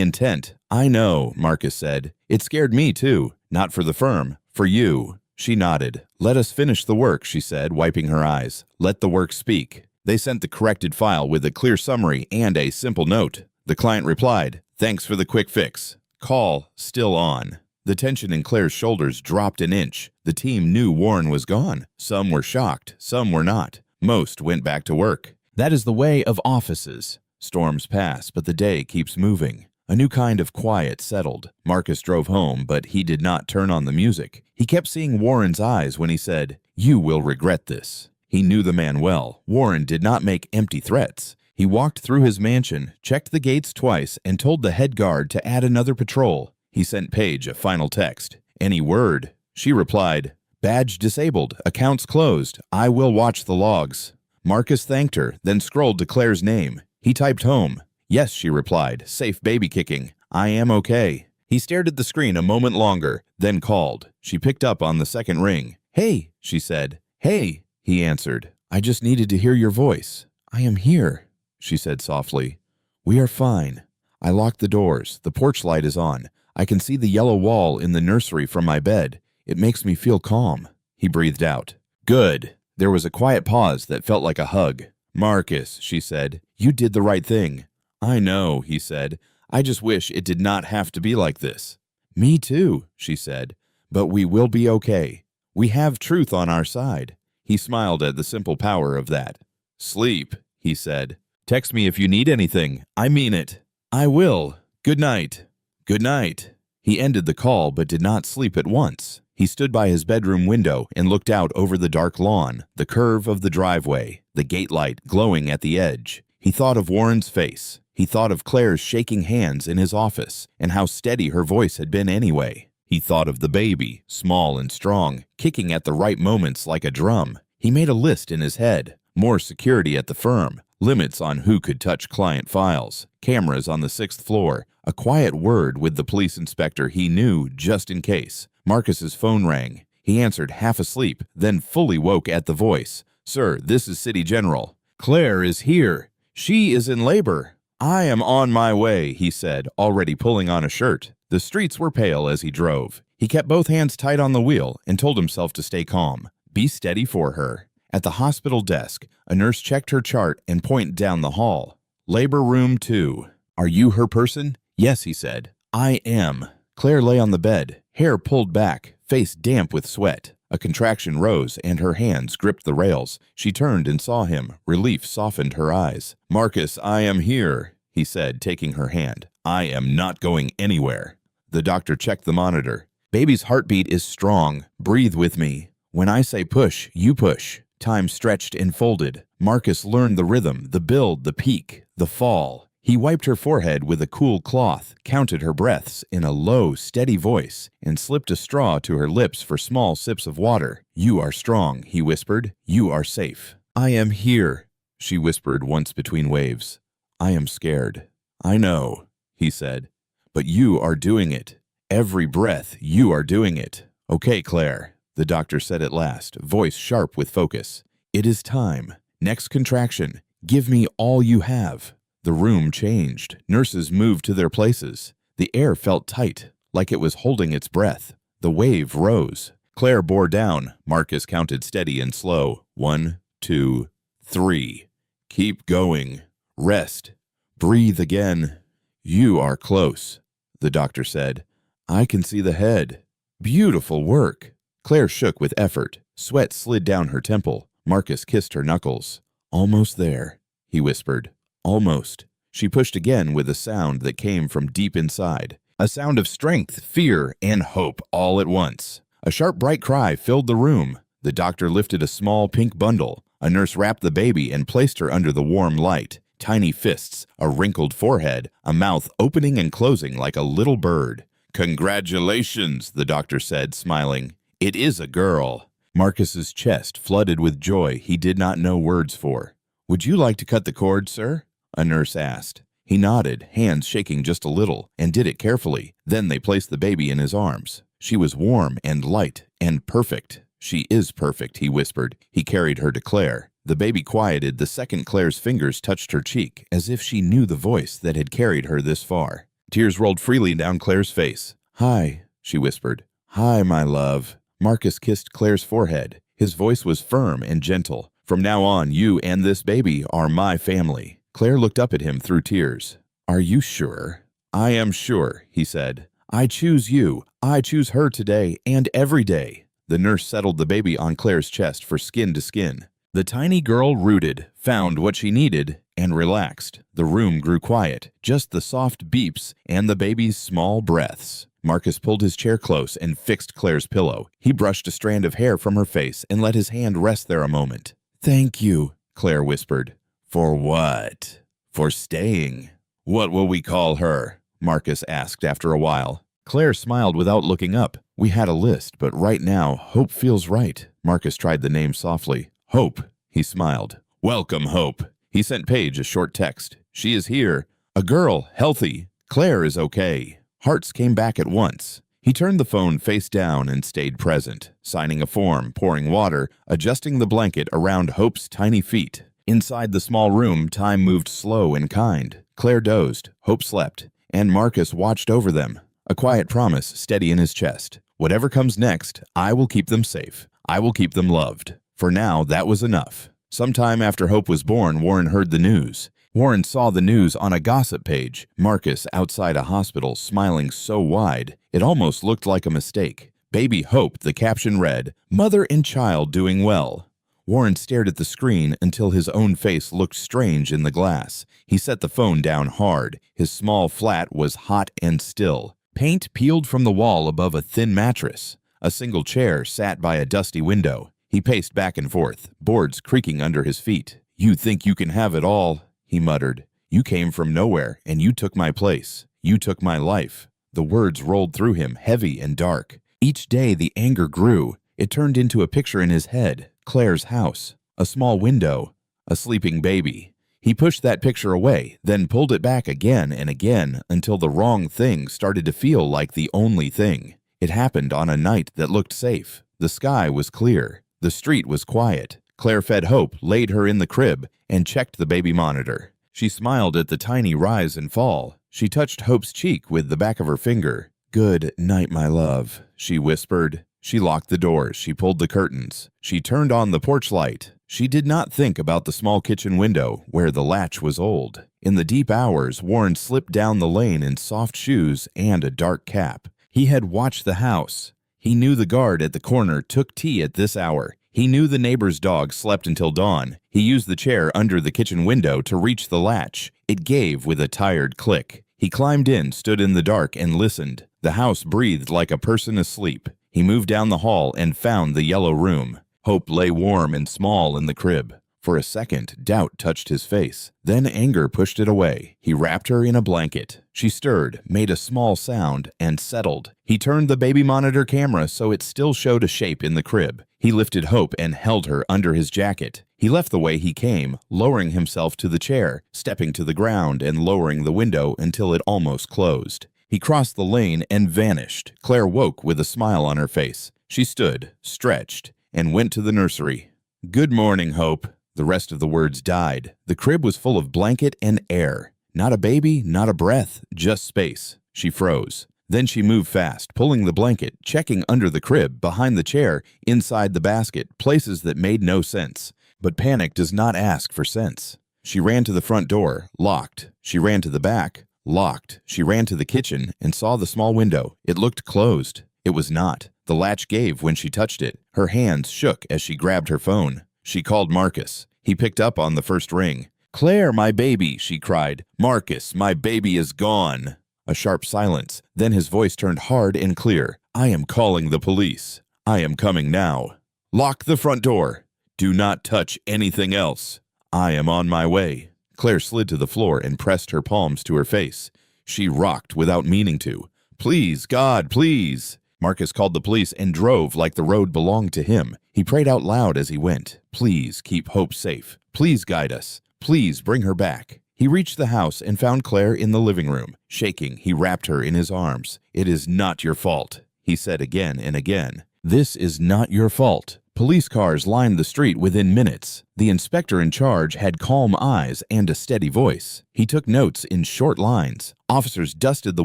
intent." "I know," Marcus said. "It scared me too. Not for the firm, for you." She nodded. "Let us finish the work," she said, wiping her eyes. "Let the work speak." They sent the corrected file with a clear summary and a simple note. The client replied, "Thanks for the quick fix. Call still on." The tension in Claire's shoulders dropped an inch. The team knew Warren was gone. Some were shocked, some were not. Most went back to work. That is the way of offices. Storms pass, but the day keeps moving. A new kind of quiet settled. Marcus drove home, but he did not turn on the music. He kept seeing Warren's eyes when he said, "You will regret this." He knew the man well. Warren did not make empty threats. He walked through his mansion, checked the gates twice, and told the head guard to add another patrol. He sent Paige a final text. "Any word?" She replied, "Badge disabled. Accounts closed. I will watch the logs." Marcus thanked her, then scrolled to Claire's name. He typed home. "Yes," she replied. "Safe baby kicking. I am okay." He stared at the screen a moment longer, then called. She picked up on the second ring. "Hey," she said. "Hey," he answered. "I just needed to hear your voice." "I am here," she said softly. "We are fine. I locked the doors. The porch light is on. I can see the yellow wall in the nursery from my bed. It makes me feel calm." He breathed out. "Good." There was a quiet pause that felt like a hug. "Marcus," she said, "you did the right thing." "I know," he said. "I just wish it did not have to be like this." "Me too," she said. "But we will be okay. We have truth on our side." He smiled at the simple power of that. "Sleep," he said. "Text me if you need anything. I mean it." "I will. Good night." "Good night." He ended the call but did not sleep at once. He stood by his bedroom window and looked out over the dark lawn, the curve of the driveway, the gate light glowing at the edge. He thought of Warren's face. He thought of Claire's shaking hands in his office and how steady her voice had been anyway. He thought of the baby, small and strong, kicking at the right moments like a drum. He made a list in his head. More security at the firm, limits on who could touch client files, cameras on the 6th floor, a quiet word with the police inspector he knew just in case. Marcus's phone rang. He answered half asleep, then fully woke at the voice. "Sir, this is City General. Claire is here. She is in labor." "I am on my way," he said, already pulling on a shirt. The streets were pale as he drove. He kept both hands tight on the wheel and told himself to stay calm. Be steady for her. At the hospital desk, a nurse checked her chart and pointed down the hall. "Labor room 2. "Are you her person?" "Yes," he said. "I am." Claire lay on the bed, hair pulled back, face damp with sweat. A contraction rose and her hands gripped the rails. She turned and saw him. Relief softened her eyes. "Marcus, I am here," he said, taking her hand. "I am not going anywhere." The doctor checked the monitor. "Baby's heartbeat is strong. Breathe with me. When I say push, you push." Time stretched and folded. Marcus learned the rhythm, the build, the peak, the fall. He wiped her forehead with a cool cloth, counted her breaths in a low, steady voice, and slipped a straw to her lips for small sips of water. "You are strong," he whispered. "You are safe." "I am here," she whispered once between waves. "I am scared." "I know," he said. "But you are doing it. Every breath, you are doing it." "Okay, Claire," the doctor said at last, voice sharp with focus. "It is time. Next contraction. Give me all you have." The room changed. Nurses moved to their places. The air felt tight, like it was holding its breath. The wave rose. Claire bore down. Marcus counted steady and slow. 1, 2, 3. "Keep going. Rest. Breathe again." "You are close," the doctor said. "I can see the head." "Beautiful work." Claire shook with effort. Sweat slid down her temple. Marcus kissed her knuckles. "Almost there," he whispered. "Almost." She pushed again with a sound that came from deep inside. A sound of strength, fear, and hope all at once. A sharp, bright cry filled the room. The doctor lifted a small pink bundle. A nurse wrapped the baby and placed her under the warm light. Tiny fists, a wrinkled forehead, a mouth opening and closing like a little bird. "Congratulations," the doctor said, smiling. "It is a girl." Marcus's chest flooded with joy he did not know words for. "Would you like to cut the cord, sir?" a nurse asked. He nodded, hands shaking just a little, and did it carefully. Then they placed the baby in his arms. She was warm and light and perfect. "She is perfect," he whispered. He carried her to Claire. The baby quieted the second Claire's fingers touched her cheek, as if she knew the voice that had carried her this far. Tears rolled freely down Claire's face. "Hi," she whispered. "Hi, my love." Marcus kissed Claire's forehead. His voice was firm and gentle. "From now on, you and this baby are my family." Claire looked up at him through tears. "Are you sure?" "I am sure," he said. "I choose you. I choose her today and every day." The nurse settled the baby on Claire's chest for skin to skin. The tiny girl rooted, found what she needed, and relaxed. The room grew quiet, just the soft beeps and the baby's small breaths. Marcus pulled his chair close and fixed Claire's pillow. He brushed a strand of hair from her face and let his hand rest there a moment. "Thank you," Claire whispered. "For what?" "For staying." "What will we call her?" Marcus asked after a while. Claire smiled without looking up. "We had a list, but right now, Hope feels right." Marcus tried the name softly. "Hope," he smiled. "Welcome, Hope." He sent Paige a short text. "She is here. A girl, healthy. Claire is okay." Hearts came back at once. He turned the phone face down and stayed present, signing a form, pouring water, adjusting the blanket around Hope's tiny feet. Inside the small room, time moved slow and kind. Claire dozed, Hope slept, and Marcus watched over them. A quiet promise steady in his chest. "Whatever comes next, I will keep them safe. I will keep them loved." For now, that was enough. Sometime after Hope was born, Warren heard the news. Warren saw the news on a gossip page. Marcus outside a hospital, smiling so wide, it almost looked like a mistake. "Baby Hope," the caption read, "mother and child doing well." Warren stared at the screen until his own face looked strange in the glass. He set the phone down hard. His small flat was hot and still. Paint peeled from the wall above a thin mattress. A single chair sat by a dusty window. He paced back and forth, boards creaking under his feet. "You think you can have it all," he muttered. "You came from nowhere, and you took my place. You took my life." The words rolled through him, heavy and dark. Each day the anger grew. It turned into a picture in his head. Claire's house, a small window, a sleeping baby. He pushed that picture away, then pulled it back again and again until the wrong thing started to feel like the only thing. It happened on a night that looked safe. The sky was clear. The street was quiet. Claire fed Hope, laid her in the crib, and checked the baby monitor. She smiled at the tiny rise and fall. She touched Hope's cheek with the back of her finger. "Good night, my love," she whispered. She locked the doors. She pulled the curtains. She turned on the porch light. She did not think about the small kitchen window, where the latch was old. In the deep hours, Warren slipped down the lane in soft shoes and a dark cap. He had watched the house. He knew the guard at the corner took tea at this hour. He knew the neighbor's dog slept until dawn. He used the chair under the kitchen window to reach the latch. It gave with a tired click. He climbed in, stood in the dark, and listened. The house breathed like a person asleep. He moved down the hall and found the yellow room. Hope lay warm and small in the crib. For a second, doubt touched his face. Then anger pushed it away. He wrapped her in a blanket. She stirred, made a small sound, and settled. He turned the baby monitor camera so it still showed a shape in the crib. He lifted Hope and held her under his jacket. He left the way he came, lowering himself to the chair, stepping to the ground and lowering the window until it almost closed. He crossed the lane and vanished. Claire woke with a smile on her face. She stood, stretched, and went to the nursery. "Good morning, Hope." The rest of the words died. The crib was full of blanket and air. Not a baby, not a breath, just space. She froze. Then she moved fast, pulling the blanket, checking under the crib, behind the chair, inside the basket, places that made no sense. But panic does not ask for sense. She ran to the front door, locked. She ran to the back, locked. She ran to the kitchen and saw the small window. It looked closed. It was not. The latch gave when she touched it. Her hands shook as she grabbed her phone. She called Marcus. He picked up on the first ring. "Claire, my baby," she cried. "Marcus, my baby is gone." A sharp silence. Then his voice turned hard and clear. "I am calling the police. I am coming now. Lock the front door. Do not touch anything else. I am on my way." Claire slid to the floor and pressed her palms to her face. She rocked without meaning to. "Please, God, please." Marcus called the police and drove like the road belonged to him. He prayed out loud as he went. "Please keep Hope safe. Please guide us. Please bring her back." He reached the house and found Claire in the living room. Shaking, he wrapped her in his arms. "It is not your fault," he said again and again. "This is not your fault." Police cars lined the street within minutes. The inspector in charge had calm eyes and a steady voice. He took notes in short lines. Officers dusted the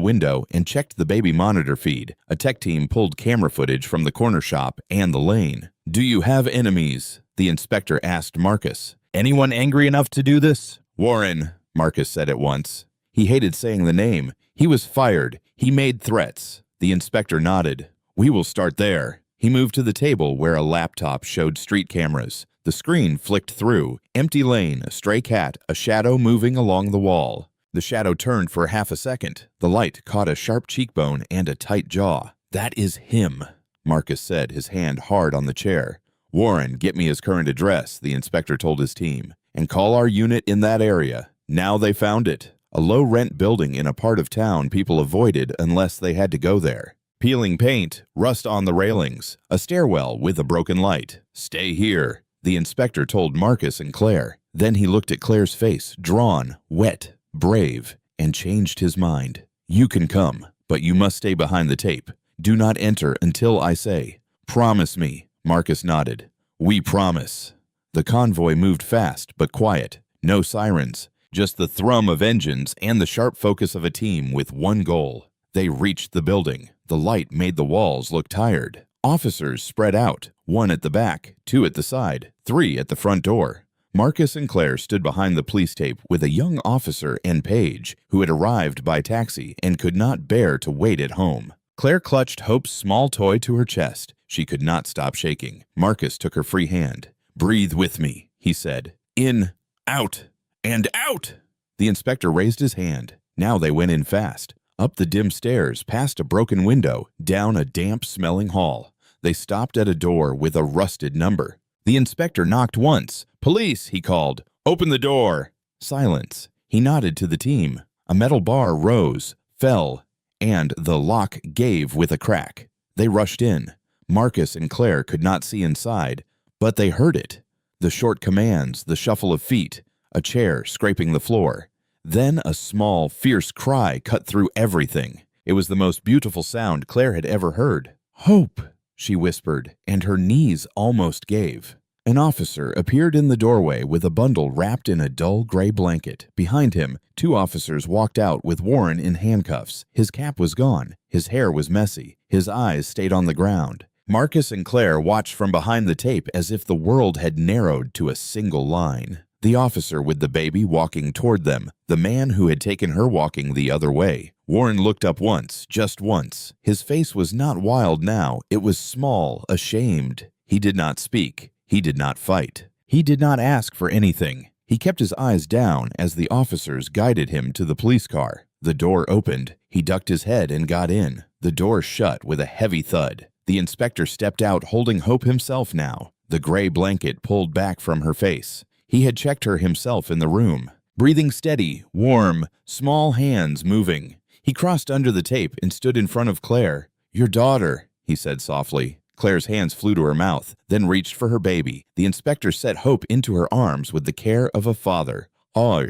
window and checked the baby monitor feed. A tech team pulled camera footage from the corner shop and the lane. "Do you have enemies?" the inspector asked Marcus. "Anyone angry enough to do this?" "Warren," Marcus said at once. He hated saying the name. He was fired. He made threats. The inspector nodded. "We will start there." He moved to the table where a laptop showed street cameras. The screen flicked through. Empty lane, a stray cat, a shadow moving along the wall. The shadow turned for half a second. The light caught a sharp cheekbone and a tight jaw. "That is him," Marcus said, his hand hard on the chair. "Warren, get me his current address," the inspector told his team, "and call our unit in that area." Now they found it. A low-rent building in a part of town people avoided unless they had to go there. Peeling paint, rust on the railings, a stairwell with a broken light. "Stay here," the inspector told Marcus and Claire. Then he looked at Claire's face, drawn, wet, brave, and changed his mind. "You can come, but you must stay behind the tape. Do not enter until I say. Promise me." Marcus nodded. "We promise." The convoy moved fast but quiet. No sirens, just the thrum of engines and the sharp focus of a team with one goal. They reached the building. The light made the walls look tired. Officers spread out, one at the back, two at the side, three at the front door. Marcus and Claire stood behind the police tape with a young officer and page who had arrived by taxi and could not bear to wait at home. Claire clutched Hope's small toy to her chest. She could not stop shaking. Marcus took her free hand. "Breathe with me," he said. "In, out, and out!" The inspector raised his hand. Now they went in fast. Up the dim stairs, past a broken window, down a damp-smelling hall. They stopped at a door with a rusted number. The inspector knocked once. "Police," he called. "Open the door." Silence. He nodded to the team. A metal bar rose, fell, and the lock gave with a crack. They rushed in. Marcus and Claire could not see inside, but they heard it. The short commands, the shuffle of feet, a chair scraping the floor. Then a small, fierce cry cut through everything. It was the most beautiful sound Claire had ever heard. "Hope," she whispered, and her knees almost gave. An officer appeared in the doorway with a bundle wrapped in a dull gray blanket. Behind him, two officers walked out with Warren in handcuffs. His cap was gone. His hair was messy. His eyes stayed on the ground. Marcus and Claire watched from behind the tape as if the world had narrowed to a single line. The officer with the baby walking toward them, the man who had taken her walking the other way. Warren looked up once, just once. His face was not wild now. It was small, ashamed. He did not speak. He did not fight. He did not ask for anything. He kept his eyes down as the officers guided him to the police car. The door opened. He ducked his head and got in. The door shut with a heavy thud. The inspector stepped out holding Hope himself now. The gray blanket pulled back from her face. He had checked her himself in the room. Breathing steady, warm, small hands moving. He crossed under the tape and stood in front of Claire. "Your daughter," he said softly. Claire's hands flew to her mouth, then reached for her baby. The inspector set Hope into her arms with the care of a father. "Oh."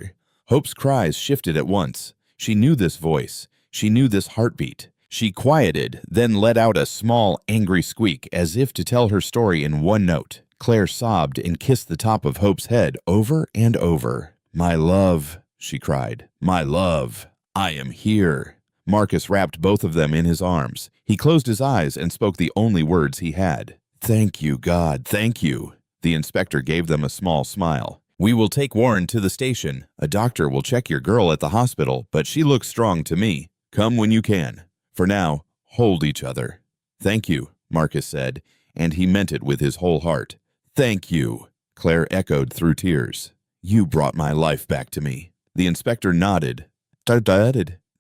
Hope's cries shifted at once. She knew this voice. She knew this heartbeat. She quieted, then let out a small, angry squeak as if to tell her story in one note. Claire sobbed and kissed the top of Hope's head over and over. "My love," she cried. "My love. I am here." Marcus wrapped both of them in his arms. He closed his eyes and spoke the only words he had. "Thank you, God, thank you." The inspector gave them a small smile. "We will take Warren to the station. A doctor will check your girl at the hospital, but she looks strong to me. Come when you can. For now, hold each other." "Thank you," Marcus said, and he meant it with his whole heart. "Thank you," Claire echoed through tears. "You brought my life back to me." The inspector nodded,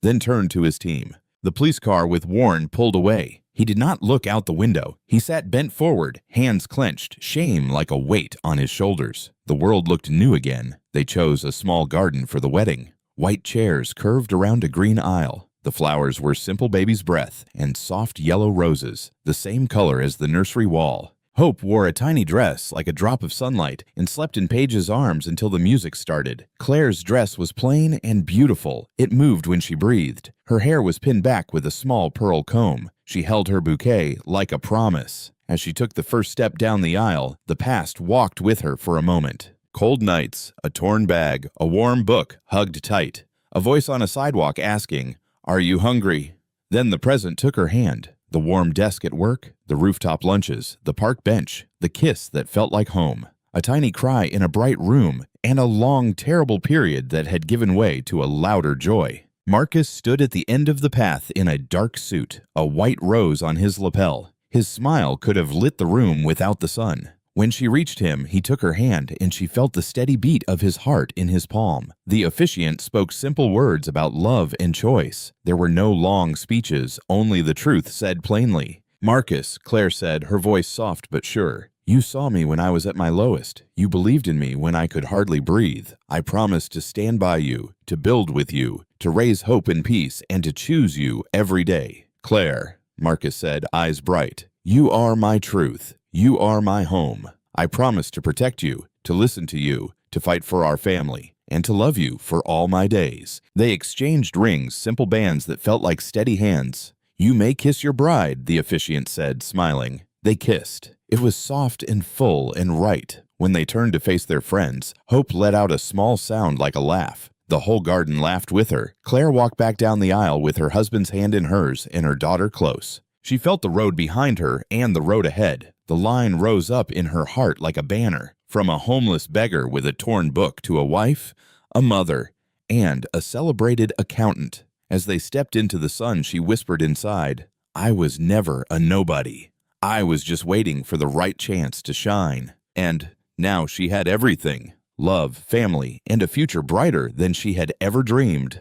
then turned to his team. The police car with Warren pulled away. He did not look out the window. He sat bent forward, hands clenched, shame like a weight on his shoulders. The world looked new again. They chose a small garden for the wedding. White chairs curved around a green aisle. The flowers were simple baby's breath and soft yellow roses, the same color as the nursery wall. Hope wore a tiny dress like a drop of sunlight and slept in Paige's arms until the music started. Claire's dress was plain and beautiful. It moved when she breathed. Her hair was pinned back with a small pearl comb. She held her bouquet like a promise. As she took the first step down the aisle, the past walked with her for a moment. Cold nights, a torn bag, a warm book hugged tight, a voice on a sidewalk asking, "Are you hungry?" Then the present took her hand. The warm desk at work, the rooftop lunches, the park bench, the kiss that felt like home, a tiny cry in a bright room, and a long, terrible period that had given way to a louder joy. Marcus stood at the end of the path in a dark suit, a white rose on his lapel. His smile could have lit the room without the sun. When she reached him, he took her hand, and she felt the steady beat of his heart in his palm. The officiant spoke simple words about love and choice. There were no long speeches, only the truth said plainly. "Marcus," Claire said, her voice soft but sure, "you saw me when I was at my lowest. You believed in me when I could hardly breathe. I promised to stand by you, to build with you, to raise hope and peace, and to choose you every day." "Claire," Marcus said, eyes bright, "you are my truth. You are my home. I promise to protect you, to listen to you, to fight for our family, and to love you for all my days." They exchanged rings, simple bands that felt like steady hands. "You may kiss your bride," the officiant said, smiling. They kissed. It was soft and full and right. When they turned to face their friends, Hope let out a small sound like a laugh. The whole garden laughed with her. Claire walked back down the aisle with her husband's hand in hers and her daughter close. She felt the road behind her and the road ahead. The line rose up in her heart like a banner, from a homeless beggar with a torn book to a wife, a mother, and a celebrated accountant. As they stepped into the sun, she whispered inside, "I was never a nobody. I was just waiting for the right chance to shine." And now she had everything: love, family, and a future brighter than she had ever dreamed.